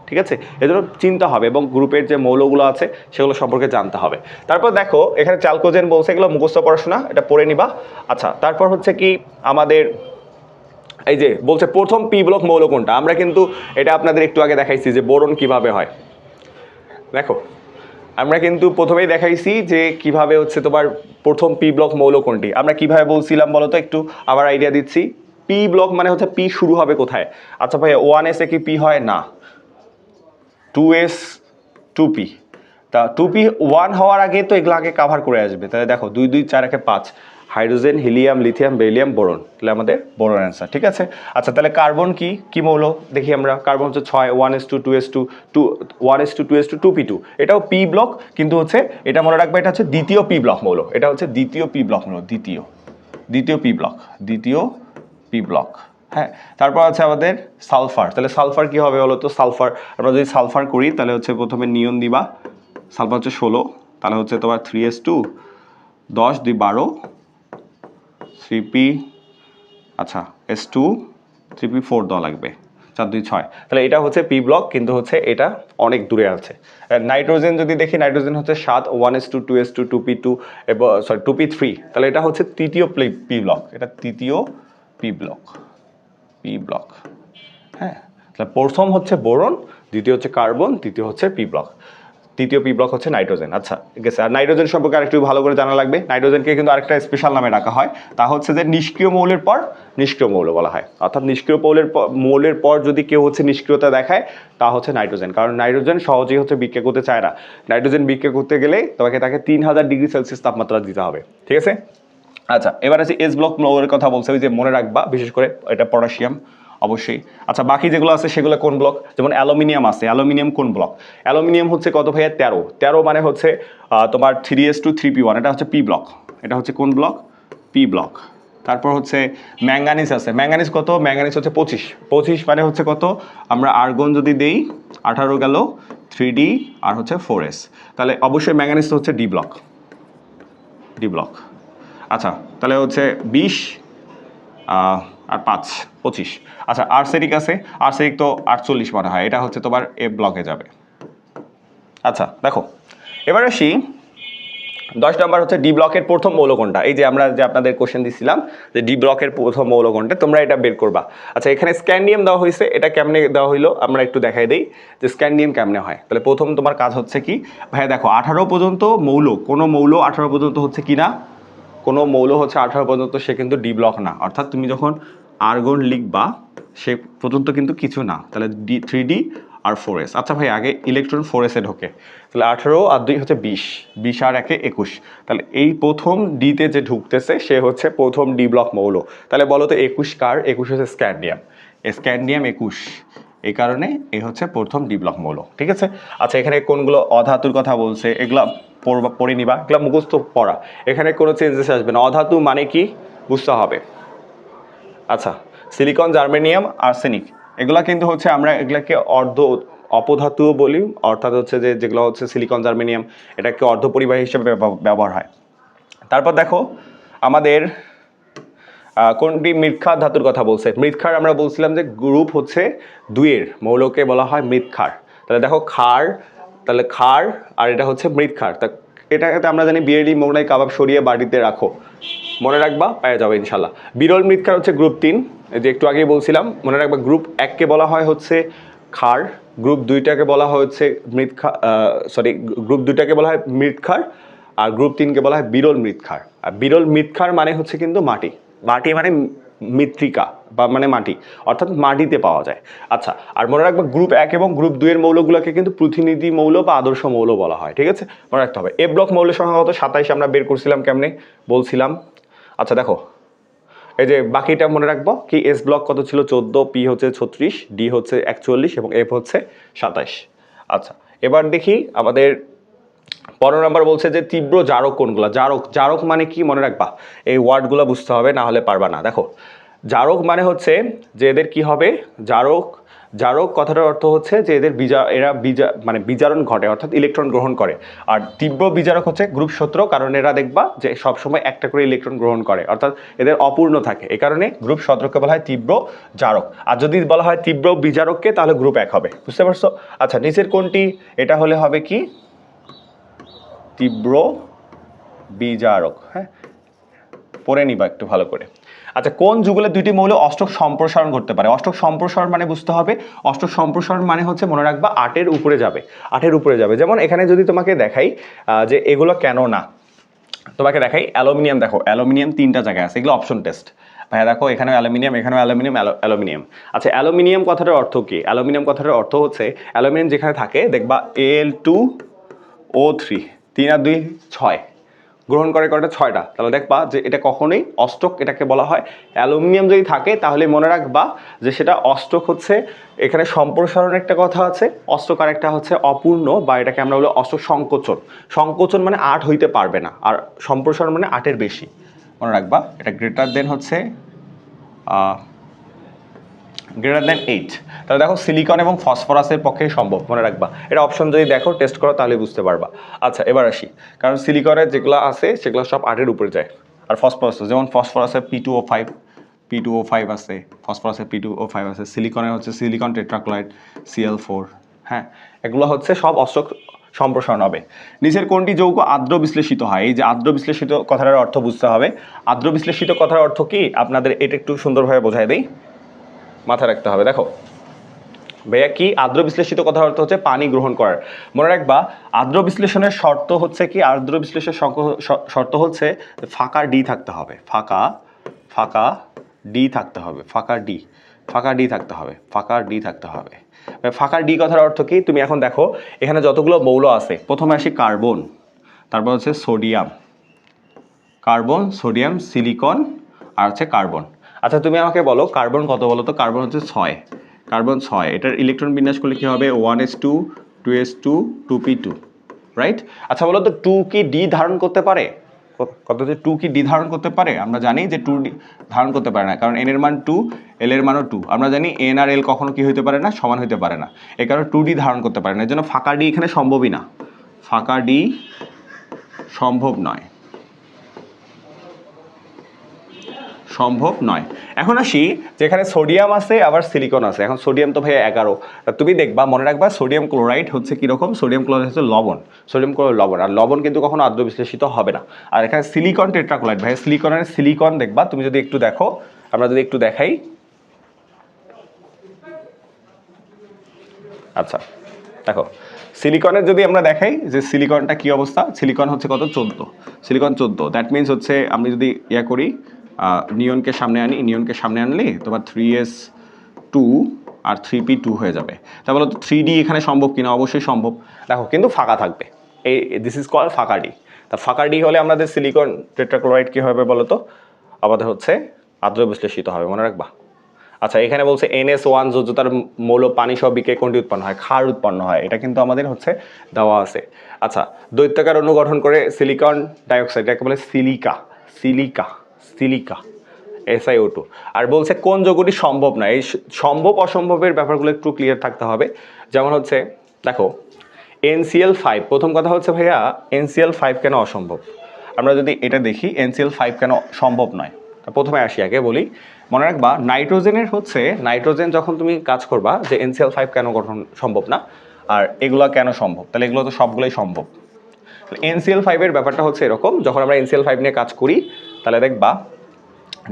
ঠিক আছে, এজন্য চিন্তা হবে এবং গ্রুপের যে মৌলগুলো আছে সেগুলো সম্পর্কে জানতে হবে। তারপর দেখো এখানে চ্যালকোজেন বলছে, এগুলো মুখস্থ পড়াশোনা, এটা পড়ে নিবা। আচ্ছা তারপর হচ্ছে কি আমাদের এই যে বলছে প্রথম পি ব্লক মৌল কোনটা, আমরা কিন্তু এটা আপনাদের একটু আগে দেখাইছি যে বোরন কিভাবে হয়। দেখো আমরা কিন্তু প্রথমেই দেখাইছি যে কিভাবে হচ্ছে তোমার প্রথম পি ব্লক মৌল কোনটি। আমরা কিভাবে বলছিলাম বলো তো, একটু আবার আইডিয়া দিচ্ছি। পি ব্লক মানে হচ্ছে পি শুরু হবে কোথায়? আচ্ছা ভাই 1s এ কি পি হয় না, 2s 2p, তা 2p 1 হওয়ার আগে তো এগুলো আগে কাভার করে আসবে। তাহলে দেখো 2 2 4 1 5, hydrogen helium lithium beryllium boron, তাহলে আমাদের বোরন অ্যান্সার। ঠিক আছে, আচ্ছা তাহলে কার্বন কি মৌল দেখি আমরা। কার্বন হচ্ছে 6 1s2 2s2 1s2 2s2 2p2, এটাও পি ব্লক, কিন্তু হচ্ছে এটা মনে রাখবে এটা হচ্ছে দ্বিতীয় পি ব্লক মৌল, এটা হচ্ছে দ্বিতীয় পি ব্লক মৌল, দ্বিতীয় পি ব্লক। হ্যাঁ, তারপর আছে আমাদের সালফার। তাহলে সালফার কি হবে বলো তো? সালফার আমরা যদি সালফার করি তাহলে হচ্ছে প্রথমে নিয়ন দিবা, সালফার হচ্ছে 16, তাহলে হচ্ছে তোমার 3s2 10 2 12 3p, আচ্ছা s2 3p 4 দেওয়া লাগবে, 4 2 6, তাহলে এটা হচ্ছে পি ব্লক, কিন্তু হচ্ছে এটা অনেক দূরে আছে। নাইট্রোজেন যদি দেখি, নাইট্রোজেন হচ্ছে 7 1s2 2s2 2p2 এবং 2p3, তাহলে এটা হচ্ছে তৃতীয় পি ব্লক, এটা তৃতীয় পি ব্লক। হ্যাঁ, তাহলে প্রথম হচ্ছে বোরন, দ্বিতীয় হচ্ছে কার্বন, তৃতীয় হচ্ছে পি ব্লক, তৃতীয় পি ব্লক হচ্ছে নাইট্রোজেন। আচ্ছা ঠিক আছে, আর নাইট্রোজেন সম্পর্কে আরেকটু ভালো করে জানা লাগবে। নাইট্রোজেনকে কিন্তু আরেকটা স্পেশাল নামে ডাকা হয়, তা হচ্ছে যে নিষ্ক্রিয় মৌলের পর নিষ্ক্রিয় মৌল বলা হয়। অর্থাৎ নিষ্ক্রিয় মৌলের পর যদি কেউ হচ্ছে নিষ্ক্রিয়তা দেখায় তা হচ্ছে নাইট্রোজেন, কারণ নাইট্রোজেন সহজেই হচ্ছে বিক্রিয়া করতে চায় না। নাইট্রোজেন বিক্রিয়া করতে গেলে তাকে 3000 ডিগ্রি সেলসিয়াস তাপমাত্রা দিতে হবে। ঠিক আছে, আচ্ছা এবার আছে এস ব্লক মৌলের কথা বলছে, ওই যে মনে রাখবা বিশেষ করে এটা পটাশিয়াম অবশ্যই। আচ্ছা বাকি যেগুলো আছে সেগুলো কোন ব্লক? যেমন অ্যালুমিনিয়াম আছে, অ্যালুমিনিয়াম কোন ব্লক? অ্যালুমিনিয়াম হচ্ছে কত ভাইয়া? 13 মানে হচ্ছে তোমার 3s2 3p1, এটা হচ্ছে পি ব্লক, এটা হচ্ছে কোন ব্লক? P block. তারপর হচ্ছে ম্যাঙ্গানিজ আছে, ম্যাঙ্গানিজ কত? ম্যাঙ্গানিজ হচ্ছে 25 মানে হচ্ছে কত? আমরা আর্গন যদি দেই 18 গেল 3d আর হচ্ছে 4s, তাহলে অবশ্যই ম্যাঙ্গানিজ হচ্ছে ডি ব্লক। আচ্ছা তাহলে হচ্ছে 20 আর 5 25। আচ্ছা আর্সেনিক আছে, আর্সেনিক তো 48 মনে হয়, এটা হচ্ছে তোমার এ ব্লকে যাবে। আচ্ছা দেখো এবার আসি 10 নম্বর হচ্ছে ডি ব্লকের প্রথম মৌল কোনটা। এই যে আমরা যে আপনাদের কোশ্চেন দিছিলাম যে ডি ব্লকের প্রথম মৌল কোনটা, তোমরা এটা বের করবা। আচ্ছা এখানে স্ক্যান্ডিয়াম দেওয়া হয়েছে, এটা কেমনে দেওয়া হইলো আমরা একটু দেখাই দেই যে স্ক্যান্ডিয়াম কেমনে হয়। তাহলে প্রথম তোমার কাজ হচ্ছে কি ভাইয়া, দেখো 18 পর্যন্ত মৌল, কোনো মৌল 18 পর্যন্ত হচ্ছে কি না, কোনো মৌল হচ্ছে 18 পর্যন্ত সে কিন্তু ডি ব্লক না। অর্থাৎ তুমি যখন আর্গন লিখবা সে পর্যন্ত কিন্তু কিছু না, তাহলে 3d আর 4s। আচ্ছা ভাই আগে ইলেকট্রন 4s এ ঢোকে, তাহলে 18 আর 2 হচ্ছে 20 আর 1 21, তাহলে এই প্রথম ডিতে যে ঢুকতেছে সে হচ্ছে প্রথম ডি ব্লক মৌল। তাহলে বলো তো 21 কার? 21 হচ্ছে স্ক্যান্ডিয়াম, স্ক্যান্ডিয়াম 21, এই কারণে এই হচ্ছে প্রথম ডি ব্লক মৌল। ঠিক আছে, আচ্ছা এখানে কোনগুলো অধাতুর কথা বলছে এগুলা পড়ে নিবা, এগুলা মুখস্থ পড়া, এখানে কোনো চেঞ্জেস আসবে না। অধাতু মানে কি বুঝতে হবে। আচ্ছা সিলিকন জার্মেনিয়াম আর্সেনিক এগুলা কিন্তু হচ্ছে আমরা এগুলাকে অপধাতুও বলি, অর্থাৎ হচ্ছে যেগুলো হচ্ছে সিলিকন জার্মেনিয়াম এটাকে অর্ধপরিবাহী হিসেবে ব্যবহার হয়। তারপর দেখো আমাদের কোনটি মৃৎক্ষার ধাতুর কথা বলছে? মৃৎক্ষার আমরা বলছিলাম যে গ্রুপ হচ্ছে 2-এর মৌলকে বলা হয় মৃৎক্ষার। তাহলে দেখো ক্ষার, তাহলে ক্ষার আর এটা হচ্ছে মৃৎক্ষার। তা এটাকে আমরা জানি বিরিয়ানি মোগলাই কাবাব সরিয়ে বাড়িতে রাখো, মনে রাখবা, পাওয়া যাবে ইনশাল্লাহ। বিরল মৃৎক্ষার হচ্ছে গ্রুপ 3, যে একটু আগেই বলছিলাম, মনে রাখবা। গ্রুপ 1কে বলা হয় হচ্ছে ক্ষার, গ্রুপ 2টাকে বলা হয় হচ্ছে গ্রুপ 2টাকে বলা হয় মৃৎক্ষার, আর গ্রুপ 3কে বলা হয় বিরল মৃৎক্ষার। আর বিরল মৃৎক্ষার মানে হচ্ছে কিন্তু মাটি, মাটি মানে মৃত্তিকা বা মানে মাটি, অর্থাৎ মাটিতে পাওয়া যায়। আচ্ছা, আর মনে রাখবা গ্রুপ 1 এবং গ্রুপ 2-এর মৌলগুলোকে কিন্তু প্রতিনিধি মৌল বা আদর্শ মৌল বলা হয়, ঠিক আছে, মনে রাখতে হবে। এ ব্লক মৌলের সংখ্যা কত? 27 আমরা বের করছিলাম কেমনে বলছিলাম। আচ্ছা দেখো, এই যে বাকিটা মনে রাখবো কি, এস ব্লক কত ছিল? 14, পি হচ্ছে 36, ডি হচ্ছে 41 এবং এফ হচ্ছে 27। আচ্ছা, এবার দেখি আমাদের 15 নম্বর বলছে যে তীব্র জারক কোনগুলো? জারক, জারক মানে কি মনে রাখবা, এই ওয়ার্ডগুলো বুঝতে হবে, না হলে পারবা না। দেখো, জারক মানে হচ্ছে যে এদের কি হবে, জারক, জারক কথাটার অর্থ হচ্ছে যে এদের মানে বিজারণ ঘটে, অর্থাৎ ইলেকট্রন গ্রহণ করে। আর তীব্র বিজারক হচ্ছে গ্রুপ 17, কারণ এরা দেখবা যে সবসময় একটা করে ইলেকট্রন গ্রহণ করে, অর্থাৎ এদের অপূর্ণ থাকে, এই কারণে গ্রুপ 17কে বলা হয় তীব্র জারক। আর যদি বলা হয় তীব্র বিজারককে, তাহলে গ্রুপ 1 হবে, বুঝতে পারছো? আচ্ছা, নিচের কোনটি? এটা হলে হবে কি, তীব্র বিজারক। হ্যাঁ, পড়ে নিবা একটু ভালো করে। আচ্ছা, কোন যুগলে দুইটি মৌল অষ্টক সম্প্রসারণ করতে পারে? অষ্টক সম্প্রসারণ মানে বুঝতে হবে, অষ্টক সম্প্রসারণ মানে হচ্ছে মনে রাখবা 8-এর উপরে যাবে, 8-এর উপরে যাবে। যেমন এখানে যদি তোমাকে দেখাই যে এগুলো কেন না, তোমাকে দেখাই অ্যালুমিনিয়াম। দেখো অ্যালুমিনিয়াম 3টা জায়গায় আছে, এগুলো অপশন টেস্ট। ভাইয়া দেখো, এখানেও অ্যালুমিনিয়াম, এখানেও অ্যালুমিনিয়াম, অ্যালুমিনিয়াম। আচ্ছা, অ্যালুমিনিয়াম কথাটার অর্থ কি? অ্যালুমিনিয়াম কথাটার অর্থ হচ্ছে অ্যালুমিনিয়াম যেখানে থাকে দেখবা Al2O3, 3 আর 2 6 গ্রহণ করে, কয়টা? 6টা। তাহলে দেখবা যে এটা কখনোই অষ্টক, এটাকে বলা হয়। অ্যালুমিনিয়াম যদি থাকে তাহলে মনে রাখবা যে সেটা অষ্টক হচ্ছে। এখানে সম্প্রসারণ একটা কথা আছে, অষ্টক আর একটা হচ্ছে অপূর্ণ, বা এটাকে আমরা বলি অষ্টক সংকোচন। সংকোচন মানে 8 হইতে পারবে না, আর সম্প্রসারণ মানে 8-এর বেশি, মনে রাখবা। এটা গ্রেটার দেন হচ্ছে গ্রেটার দেন 8। তাহলে দেখো সিলিকন এবং ফসফরাসের পক্ষে সম্ভব, মনে রাখবা। এটা অপশন যদি দেখো, টেস্ট করো, তাহলে বুঝতে পারবা। আচ্ছা, এবার আসি, কারণ সিলিকনের যেগুলো আছে সেগুলো সব 8-এর উপরে যায়। আর ফসফরাস, যেমন ফসফরাসের P2O5 আছে, ফসফরাসের P2O5 আছে, সিলিকনের হচ্ছে সিলিকন টেট্রাক্লোরাইড Cl4। হ্যাঁ, এগুলো হচ্ছে সব অষ্টক সম্প্রসারণ হবে। নিচের কোনটি যৌগ আর্দ্র বিশ্লেষিত হয়? এই যে আর্দ্র বিশ্লেষিত কথাটার অর্থ বুঝতে হবে। আর্দ্র বিশ্লেষিত কথার অর্থ কি আপনাদের এটা একটু সুন্দরভাবে বোঝাই দেই, মাথায় রাখতে হবে। দেখো ভাইয়া কি, আর্দ্র বিশ্লেষিত কথার অর্থ হচ্ছে পানি গ্রহণ করার। মনে রাখবা আর্দ্র বিশ্লেষণের শর্ত হচ্ছে কি, আর্দ্র বিশ্লেষণের শর্ত হচ্ছে ফাঁকা ডি থাকতে হবে, ফাঁকা ডি থাকতে হবে, ফাঁকা ডি থাকতে হবে, ফাঁকা ডি থাকতে হবে। ফাঁকা ডি কথার অর্থ কি? তুমি এখন দেখো এখানে যতগুলো মৌল আছে, প্রথমে আসি কার্বন, তারপর হচ্ছে সোডিয়াম, সিলিকন, আর হচ্ছে কার্বন। আচ্ছা, তুমি আমাকে বলো কার্বন কত? বলো তো। কার্বন হচ্ছে 6, কার্বন 6। এটার ইলেকট্রন বিন্যাস করলে কি হবে? 1s2 2s2 2p2, right? আচ্ছা বলো তো 2 কি ডি ধারণ করতে পারে? কত, যে 2 কি ডি ধারণ করতে পারে? আমরা জানি যে 2 ডি ধারণ করতে পারে না, কারণ n এর মান 2, l এর মানও 2। আমরা জানি n আর l কখনো কি হইতে পারে না? সমান হইতে পারে না। এই কারণে 2 ডি ধারণ করতে পারে না, এর জন্য ফাঁকা ডি এখানে সম্ভবই না, ফাঁকা ডি সম্ভব নয়, সম্ভব নয়। এখন আসি যেখানে সোডিয়াম আছে আবার সিলিকন আছে। এখন সোডিয়াম তো ভাই 11, তুমি দেখবা, মনে রাখবা সোডিয়াম ক্লোরাইড হচ্ছে কীরকম? সোডিয়াম ক্লোরাইড হচ্ছে লবণ, সোডিয়াম ক্লোরাইড লবণ, আর লবণ কিন্তু কখনো আর্দ্র বিশ্লেষিত হবে না। আর এখানে সিলিকন টেট্রাক্লোরাইড, ভাই সিলিকনের সিলিকন দেখবা, তুমি যদি একটু দেখো, আমরা যদি একটু দেখাই। আচ্ছা দেখো, সিলিকনের যদি আমরা দেখাই যে সিলিকনটা কি অবস্থা, সিলিকন হচ্ছে কত? 14, সিলিকন 14। দ্যাট মিনস হচ্ছে আমি যদি ইয়া করি, নিয়নকে সামনে আনলে তোমার 3s2 আর 3p2 হয়ে যাবে। তা বলো তো 3d এখানে সম্ভব কিনা? অবশ্যই সম্ভব। দেখো কিন্তু ফাঁকা থাকবে, এই দিস ইজ কল ফাঁকা ডি। তা ফাঁকা ডি হলে আমাদের সিলিকন টেট্রাক্লোরাইড কি হবে বলো তো? আমাদের হচ্ছে আর্দ্র বিশ্লেষিত হবে, মনে রাখবা। আচ্ছা, এখানে বলছে NS1 যোজ্যতার মৌল পানি সহ বিক্রিয়ায় কোনটি উৎপন্ন হয়? ক্ষার উৎপন্ন হয়, এটা কিন্তু আমাদের হচ্ছে দেওয়া আছে। আচ্ছা, দৈত্যাকার অণু গঠন করে সিলিকন ডাইঅক্সাইড, এটাকে বলে সিলিকা, SiO2। আর বলছে কোন যৌগটি সম্ভব না? এই সম্ভব অসম্ভবের ব্যাপারগুলো একটু ক্লিয়ার থাকতে হবে। যেমন হচ্ছে দেখো NCl5, প্রথম কথা হচ্ছে ভাইয়া NCl5 কেন অসম্ভব? আমরা যদি এটা দেখি NCl5 কেন সম্ভব নয়, প্রথমে আসি আগে বলি, মনে রাখবা নাইট্রোজেনের হচ্ছে নাইট্রোজেন যখন তুমি কাজ করবা যে NCl5 কেন গঠন সম্ভব না আর এগুলো কেন সম্ভব, তাহলে এগুলো তো সবগুলোই সম্ভব। NCl5 এর ব্যাপারটা হচ্ছে এরকম, যখন আমরা NCl5 নিয়ে কাজ করি তাহলে দেখবা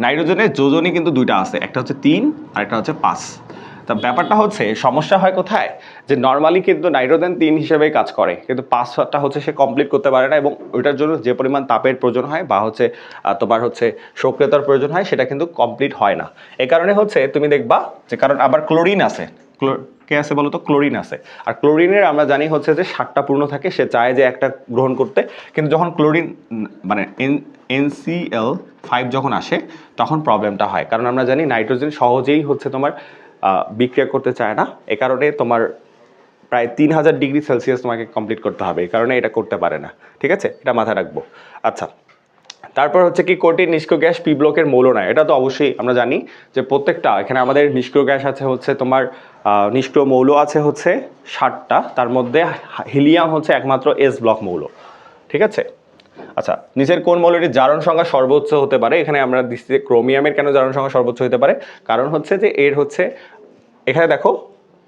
নাইট্রোজেনের যোজনই কিন্তু দুইটা আছে, একটা হচ্ছে 3 আর একটা হচ্ছে 5। তা ব্যাপারটা হচ্ছে সমস্যা হয় কোথায়, যে নর্মালি কিন্তু নাইট্রোজেন 3 হিসেবেই কাজ করে, কিন্তু 5টা হচ্ছে সে কমপ্লিট করতে পারে না, এবং ওইটার জন্য যে পরিমাণ তাপের প্রয়োজন হয় বা হচ্ছে তোমার হচ্ছে সক্রিয়তার প্রয়োজন হয় সেটা কিন্তু কমপ্লিট হয় না। এই কারণে হচ্ছে তুমি দেখবা যে, কারণ আবার ক্লোরিন আছে, কে আছে বলো তো, ক্লোরিন আছে। আর ক্লোরিনের আমরা জানি হচ্ছে যে 7টা পূর্ণ থাকে, সে চায় যে একটা গ্রহণ করতে, কিন্তু যখন ক্লোরিন মানে NCl5 যখন আসে তখন প্রবলেমটা হয়, কারণ আমরা জানি নাইট্রোজেন সহজেই হচ্ছে তোমার বিক্রিয়া করতে চায় না। এ কারণে তোমার প্রায় 3000 ডিগ্রি সেলসিয়াস তোমাকে কমপ্লিট করতে হবে, এই কারণে এটা করতে পারে না। ঠিক আছে, এটা মাথায় রাখবো। আচ্ছা, তারপর হচ্ছে কি কোটি নিষ্ক্রিয় গ্যাস পি ব্লকের মৌল নয়, এটা তো অবশ্যই আমরা জানি যে প্রত্যেকটা এখানে আমাদের নিষ্ক্রিয় গ্যাস আছে হচ্ছে তোমার নিষ্ক্রিয় মৌল আছে হচ্ছে 7টা, তার মধ্যে হিলিয়াম হচ্ছে একমাত্র এস ব্লক মৌল। ঠিক আছে, আচ্ছা, নিচের কোন মৌলটির জারণ সংখ্যা সর্বোচ্চ হতে পারে? এখানে আমরা দিচ্ছি ক্রোমিয়ামের কেন জারণ সংখ্যা সর্বোচ্চ হতে পারে, কারণ হচ্ছে যে এর হচ্ছে এখানে দেখো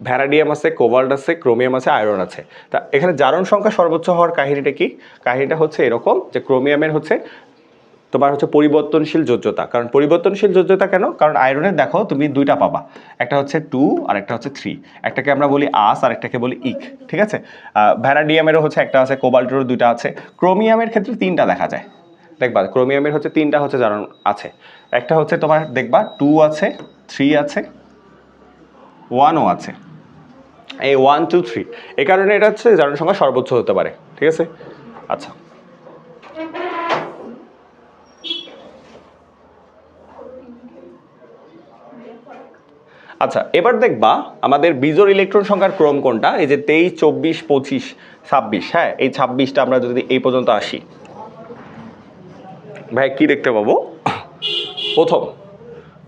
ভ্যানাডিয়াম আছে, কোবাল্ট আছে, ক্রোমিয়াম আছে, আয়রন আছে। তা এখানে জারণ সংখ্যা সর্বোচ্চ হওয়ার কাহিনীটা কি? কাহিনীটা হচ্ছে এরকম যে ক্রোমিয়ামের হচ্ছে তোমার হচ্ছে পরিবর্তনশীল যোজ্যতা। কারণ পরিবর্তনশীল যোজ্যতা কেন? কারণ আয়রনের দেখো তুমি দুইটা পাবা, একটা হচ্ছে 2 আর একটা হচ্ছে 3, একটাকে আমরা বলি আস আর একটাকে বলি ইক। ঠিক আছে, ভ্যানাডিয়ামেরও হচ্ছে একটা আছে, কোবাল্টেরও দুইটা আছে, ক্রোমিয়ামের ক্ষেত্রে 3টা দেখা যায়। দেখবা ক্রোমিয়ামের হচ্ছে 3টা হচ্ছে জারণ আছে, একটা হচ্ছে তোমার দেখবা 2 আছে, 3 আছে, 1ও আছে, এই 1 2 3, এই কারণে এটা হচ্ছে জারণ সংখ্যা সর্বোচ্চ হতে পারে। ঠিক আছে, আচ্ছা আচ্ছা, এবার দেখবা আমাদের বিজোড় ইলেকট্রন সংখ্যার ক্রম কোনটা? এই যে 23 24 25 26, হ্যাঁ এই 26টা আমরা যদি এই পর্যন্ত আসি, ভাই কি দেখতে পাবো?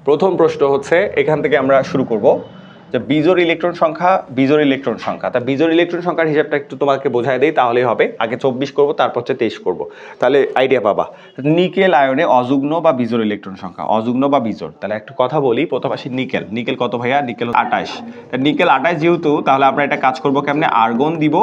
প্রথম প্রশ্ন হচ্ছে এখান থেকে আমরা শুরু করব যে বিজোড় ইলেকট্রন সংখ্যা, বিজোড় ইলেকট্রন সংখ্যা। তা বিজোড় ইলেকট্রন সংখ্যার হিসাবটা একটু তোমাকে বোঝায় দেই, তাহলেই হবে। আগে 24 করব, তারপর হচ্ছে 23 করব, তাহলে আইডিয়া পাবা। নিকেল আয়নে অযুগ্ন বা বিজোড় ইলেকট্রন সংখ্যা, অযুগ্ন বা বিজোড়। তাহলে একটু কথা বলি, প্রথম আসি নিকেল। নিকেল কত ভাইয়া? নিকেল 28। নিকেল 28 যেহেতু, তাহলে আমরা এটা কাজ করব কেমনে? আর্গন দিব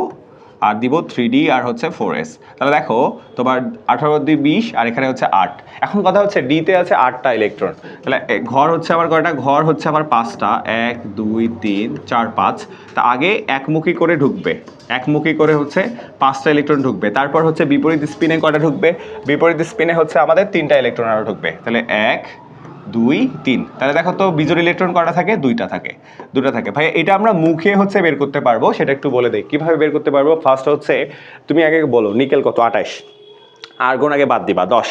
আর দিব 3D আর হচ্ছে 4s। তাহলে দেখো তোমার 18 দিয়ে 20 আর এখানে হচ্ছে 8। এখন কথা হচ্ছে ডিতে আছে 8টা ইলেকট্রন, তাহলে ঘর হচ্ছে আবার কয়টা? ঘর হচ্ছে আবার 5টা, 1 2 3 4 5। তা আগে একমুখী করে ঢুকবে, একমুখী করে হচ্ছে 5টা ইলেকট্রন ঢুকবে, তারপর হচ্ছে বিপরীত স্পিনে কয়টা ঢুকবে? বিপরীত স্পিনে হচ্ছে আমাদের 3টা ইলেকট্রন আরও ঢুকবে, তাহলে 1 2 3। তাহলে দেখো তো বিজোড় ইলেকট্রন কয়টা থাকে? দুইটা থাকে, দুটো থাকে। ভাই এটা আমরা মুখে হচ্ছে বের করতে পারবো, সেটা একটু বলে দেই কিভাবে বের করতে পারবো। ফার্স্ট হচ্ছে তুমি আগে বলো নিকেল কত? 28, আর্গন আগে বাদ দিবা 10,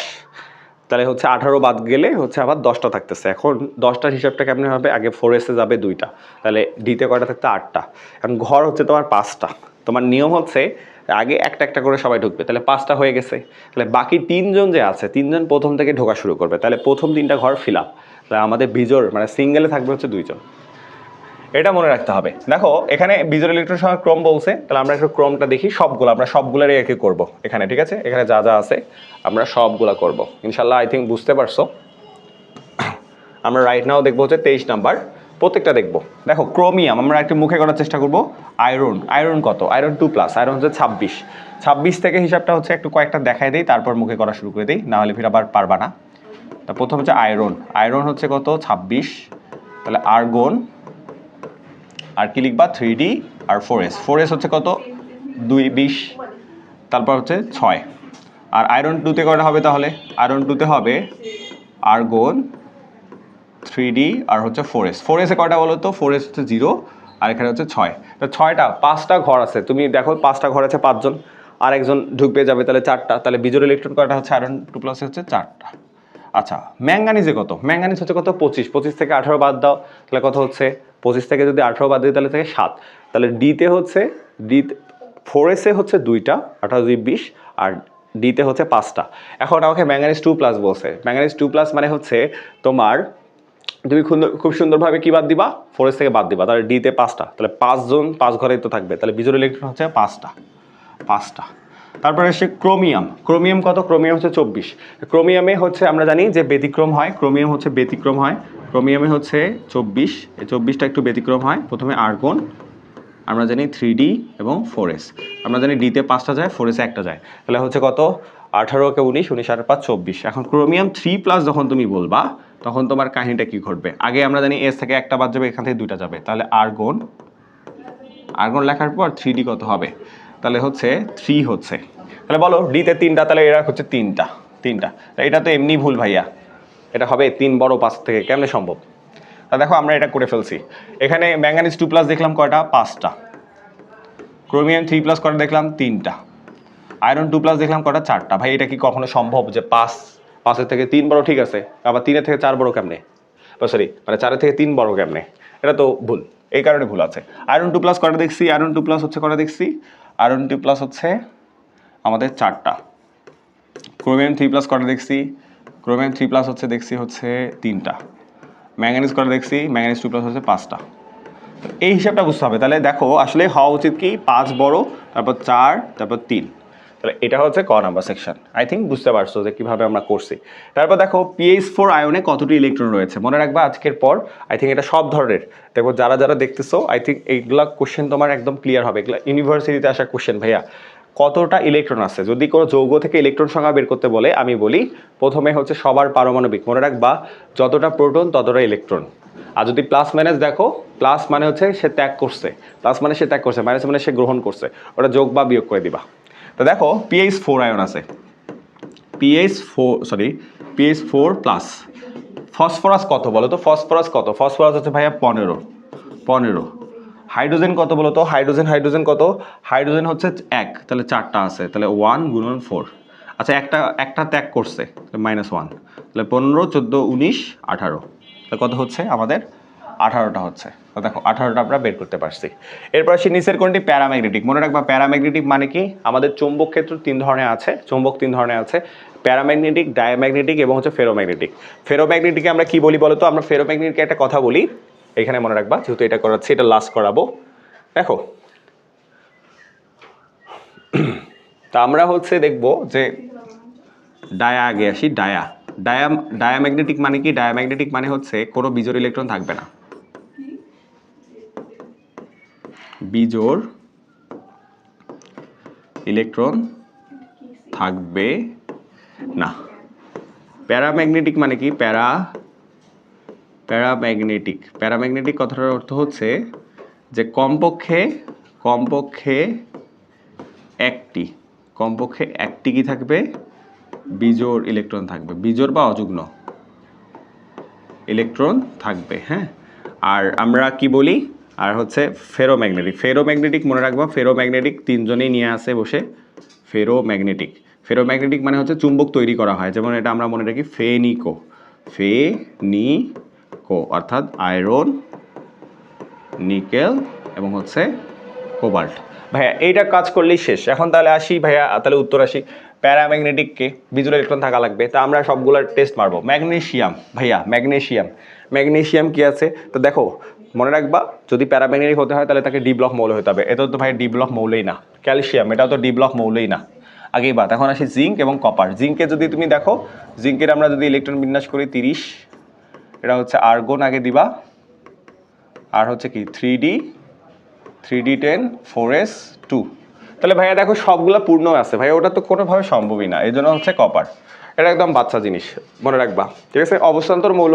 তাহলে হচ্ছে 18 বাদ গেলে হচ্ছে আবার 10টা থাকতেছে। এখন 10টার হিসাবটা কেমন হবে? আগে 4s-এ যাবে 2টা, তাহলে ডিতে কয়টা থাকতে? 8টা। এখন ঘর হচ্ছে তোমার 5টা, তোমার নিয়ম হচ্ছে আগে একটা একটা করে সবাই ঢুকবে, তাহলে 5টা হয়ে গেছে। তাহলে বাকি 3জন যে আছে, 3জন প্রথম থেকে ঢোকা শুরু করবে, তাহলে প্রথম 3টা ঘর ফিল আপ। তাহলে আমাদের বিজোড় মানে সিঙ্গেলে থাকবে হচ্ছে 2জন, এটা মনে রাখতে হবে। দেখো এখানে বিজোড় ইলেকট্রন সংখ্যার ক্রম বলছে, তাহলে আমরা একটু ক্রমটা দেখি। সবগুলো আমরা সবগুলোরই একই করব এখানে। ঠিক আছে, এখানে যা যা আছে আমরা সবগুলা করব ইনশাল্লাহ। আই থিঙ্ক বুঝতে পারছো। আমরা রাইট নাও দেখবো হচ্ছে 23 নাম্বার, প্রত্যেকটা দেখবো। দেখো ক্রোমিয়াম আমরা একটু মুখে করার চেষ্টা করব। আয়রন, আয়রন কত? আয়রন 2+, আয়রন হচ্ছে 26। 26 থেকে হিসাবটা হচ্ছে একটু কয়েকটা দেখাই দিই, তারপর মুখে করা শুরু করে দিই, নাহলে ফির আবার পারবা না। তা প্রথম হচ্ছে আয়রন, আয়রন হচ্ছে কত? 26। তাহলে আর্গন আর কি লিখবা? 3D আর 4s। 4s হচ্ছে কত? 20। তারপর হচ্ছে 6। আর আয়রন 2তে কয়টা হবে তাহলে? আয়রন 2তে হবে আর্গন 3D আর হচ্ছে 4s। 4s-এ কয়টা বলো তো? 4s হচ্ছে 0 আর এখানে হচ্ছে 6। তো 6টা, 5টা ঘর আছে, তুমি দেখো 5টা ঘর আছে, 5জন, আর একজন ঢুকবে যাবে, তাহলে 4টা। তাহলে বিজোড় ইলেকট্রন কয়টা হচ্ছে? আয়রন 2+ হচ্ছে 4টা। আচ্ছা, ম্যাঙ্গানিজে কত? ম্যাঙ্গানিজ হচ্ছে কত? 25। 25 থেকে 18 বাদ দাও, তাহলে কত হচ্ছে? 25 থেকে যদি 18 বাদ দিই তাহলে থেকে 7। তাহলে ডিতে হচ্ছে 4s-এ হচ্ছে 2টা, 18 2 20, আর ডিতে হচ্ছে 5টা। এখন আমাকে ম্যাঙ্গানিজ 2+ বলছে। ম্যাঙ্গানিজ 2+ মানে হচ্ছে তোমার তুমি খুব সুন্দরভাবে কি বাদ দিবা? 4s থেকে বাদ দিবা, তাহলে ডিতে 5টা, তাহলে 5জন 5 ঘরেই তো থাকবে, তাহলে বিজোড় ইলেকট্রন হচ্ছে 5টা। তারপরে আসছে ক্রোমিয়াম। ক্রোমিয়াম কত? ক্রোমিয়াম হচ্ছে 24। ক্রোমিয়ামে হচ্ছে আমরা জানি যে ব্যতিক্রম হয়, ক্রোমিয়াম হচ্ছে ব্যতিক্রম হয়। ক্রোমিয়ামে হচ্ছে 24, এই 24টা একটু ব্যতিক্রম হয়। প্রথমে আর্গন, আমরা জানি 3D এবং 4s। আমরা জানি ডিতে 5টা যায়, 4s-এ একটা যায়। তাহলে হচ্ছে কত? 18 কে 19, 19 আর 5 24। এখন ক্রোমিয়াম 3+ যখন তুমি বলবা তখন তোমার কাহিনীটা কি ঘটবে? আগে আমরা জানি এস থেকে একটা বাদ যাবে, এখান থেকে 2টা যাবে। তাহলে আর্গন, আর্গন লেখার পর 3D কত হবে? তাহলে হচ্ছে 3 হচ্ছে। তাহলে বলো ডিতে 3টা, তাহলে এরা হচ্ছে 3টা। এটা তো এমনি ভুল ভাইয়া, এটা হবে 3 বড় 5 থেকে, কেমনে সম্ভব? তা দেখো আমরা এটা করে ফেলছি। এখানে ম্যাঙ্গানিজ 2+ দেখলাম কয়টা? 5টা। ক্রোমিয়াম 3+ কয়টা দেখলাম? 3টা। আয়রন 2+ দেখলাম কয়টা? 4টা। ভাই এটা কি কখনো সম্ভব যে 5-এর থেকে 3 বড়? ঠিক আছে, আবার 3-এর থেকে 4 বড় কেমনে? সরি, মানে 4-এর থেকে 3 বড় কেমনে? এটা তো ভুল, এই কারণে ভুল আছে। আয়রন 2+ কয়টা দেখছি? আয়রন 2+ হচ্ছে কয়টা দেখছি? আয়রন 2+ হচ্ছে আমাদের 4টা। ক্রোমিয়াম 3+ কয়টা দেখছি? ক্রোমিয়াম 3+ হচ্ছে দেখছি হচ্ছে 3টা। ম্যাঙ্গানিজ কয়টা দেখছি? ম্যাঙ্গানিজ 2+ হচ্ছে 5টা। এই হিসাবটা বুঝতে হবে। তাহলে দেখো আসলে হওয়া উচিত কি? 5 বড়, তারপর 4, তারপর 3। তাহলে এটা হচ্ছে ক নাম্বার সেকশন। আই থিঙ্ক বুঝতে পারছো যে কীভাবে আমরা করছি। তারপর দেখো PH4 আয়নে কতটি ইলেকট্রন রয়েছে। মনে রাখবা আজকের পর আই থিঙ্ক এটা সব ধরনের দেখো, যারা যারা দেখতেছো আই থিঙ্ক এইগুলা কোশ্চেন তোমার একদম ক্লিয়ার হবে। এগুলো ইউনিভার্সিটিতে আসা কোশ্চেন ভাইয়া। কতটা ইলেকট্রন আছে, যদি কোনো যৌগ থেকে ইলেকট্রন সংখ্যা বের করতে বলে, আমি বলি প্রথমে হচ্ছে সবার পারমাণবিক। মনে রাখবা যতটা প্রোটন ততটা ইলেকট্রন। আর যদি প্লাস মাইনাস দেখো, প্লাস মানে হচ্ছে সে ত্যাগ করছে, প্লাস মানে সে ত্যাগ করছে, মাইনাস মানে সে গ্রহণ করছে, ওটা যোগ বা বিয়োগ করে দিবা। তো দেখো PH4 আয়ন আছে, PH4+। ফসফরাস কত বলো তো? ফসফরাস কত? ফসফরাস হচ্ছে ভাইয়া 15। হাইড্রোজেন কত বলো তো? হাইড্রোজেন কত? হাইড্রোজেন হচ্ছে 1, তাহলে 4টা আছে, তাহলে 1 গুণন 4। আচ্ছা একটা ত্যাগ করছে, -1, তাহলে 15, 14, 19, 18। তাহলে কত হচ্ছে আমাদের? 18টা হচ্ছে। তো দেখো 18টা আমরা বের করতে পারছি। এরপর আসি নিচের কোনটি প্যারাম্যাগনেটিক। মনে রাখবা প্যারাম্যাগনেটিক মানে কি? আমাদের চৌম্বক ক্ষেত্র 3 ধরনের আছে, চৌম্বক 3 ধরনের আছে, প্যারাম্যাগনেটিক, ডায়াম্যাগনেটিক এবং হচ্ছে ফেরোম্যাগনেটিক। ফেরোম্যাগনেটিকে আমরা কি বলি বলো তো? আমরা ফেরোম্যাগনেটিকে একটা কথা বলি, এখানে মনে রাখবা, যেহেতু এটা করাচ্ছি, এটা লাস্ট করাবো। দেখো তা আমরা হচ্ছে দেখবো যে আগে আসি। ডায়াম্যাগনেটিক মানে কি? ডায়াম্যাগনেটিক মানে হচ্ছে কোনো বিজোড় ইলেকট্রন থাকবে না, বিজোড় ইলেকট্রন থাকবে না। প্যারাম্যাগনেটিক মানে কি? প্যারাম্যাগনেটিক কথাটার অর্থ হচ্ছে যে কমপক্ষে একটি কি থাকবে? বিজোড় ইলেকট্রন থাকবে, বিজোড় বা অযুগ্ম ইলেকট্রন থাকবে। হ্যাঁ, আর আমরা কি বলি? আর হচ্ছে ফেরোম্যাগনেটিক মনে রাখবা, ফেরোম্যাগনেটিক 3 জনেই নিয়ে আসে বসে। ফেরোম্যাগনেটিক মানে হচ্ছে চুম্বক তৈরি করা হয়, যেমন এটা আমরা মনে রাখি ফেনিকো, অর্থাৎ আয়রন, নিকেল এবং হচ্ছে কোবাল্ট। ভাইয়া এইটা কাজ করলেই শেষ। এখন তাহলে আসি ভাইয়া, তাহলে উত্তর আসি। প্যারাম্যাগনেটিককে বিজোড় ইলেকট্রন থাকা লাগবে, তা আমরা সবগুলোর টেস্ট মারবো। ম্যাগনেসিয়াম ভাইয়া, ম্যাগনেসিয়াম কি আছে? তো দেখো মনে রাখবা, যদি প্যারাম্যাগনেটিক হতে হয় তাহলে তাকে ডি ব্লক মৌল হতে হবে। এটা তো ভাই ডি ব্লক মৌলই না। ক্যালসিয়াম, এটাও তো ডি ব্লক মৌলই না। আগেই বাদ। এখন আসি জিঙ্ক এবং কপার। জিঙ্কে যদি তুমি দেখো, জিঙ্কের আমরা যদি ইলেকট্রন বিন্যাস করি 30, এটা হচ্ছে আর্গন আগে দিবা, আর হচ্ছে কি 3D10, 4s2। তাহলে ভাইয়া দেখো সবগুলো পূর্ণ আছে ভাইয়া, ওটা তো কোনোভাবে সম্ভবই না, এই জন্য হচ্ছে কপার। এটা একদম বাচ্চা জিনিস, মনে রাখবা, ঠিক আছে? অবস্থান্তর মৌল,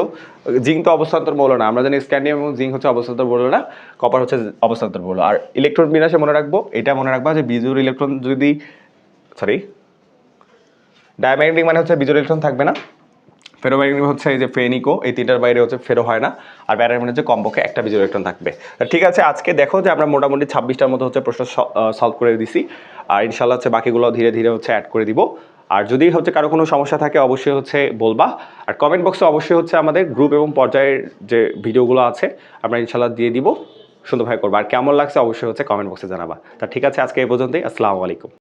জিঙ্ক তো অবস্থান্তর মৌল না। আমরা জানি স্ক্যান্ডিয়াম এবং জিঙ্ক হচ্ছে অবস্থান্তর মৌল না, কপার হচ্ছে অবস্থান্তর মৌল। আর ইলেকট্রন বিন্যাসে মনে রাখবো, এটা মনে রাখবা যে বিজোড় ইলেকট্রন যদি, ডায়াম্যাগনেটিক মানে হচ্ছে বিজোড় ইলেকট্রন থাকবে না। ফেরোম্যাগনেটিক হচ্ছে এই যে ফেনিকো, এই 3টার বাইরে হচ্ছে ফেরো হয় না। আর প্যারাম্যাগনেটিক হচ্ছে কমপক্ষে একটা বিজোড় ইলেকট্রন থাকবে। ঠিক আছে, আজকে দেখো যে আমরা মোটামুটি 26টার মতো হচ্ছে প্রশ্ন সলভ করে দিছি। আর ইনশাল্লাহ হচ্ছে বাকিগুলো ধীরে ধীরে হচ্ছে অ্যাড করে দিব। আর যদি হচ্ছে কারো কোনো সমস্যা থাকে অবশ্যই হচ্ছে বলবা। আর কমেন্ট বক্সে অবশ্যই হচ্ছে আমাদের গ্রুপ এবং পর্যায়ের যে ভিডিওগুলো আছে আমরা ইনশাল্লাহ দিয়ে দিব, সুন্দরভাবে করবো। আর কেমন লাগছে অবশ্যই হচ্ছে কমেন্ট বক্সে জানাবা। তা ঠিক আছে, আজকে এই পর্যন্তই। আসসালামু আলাইকুম।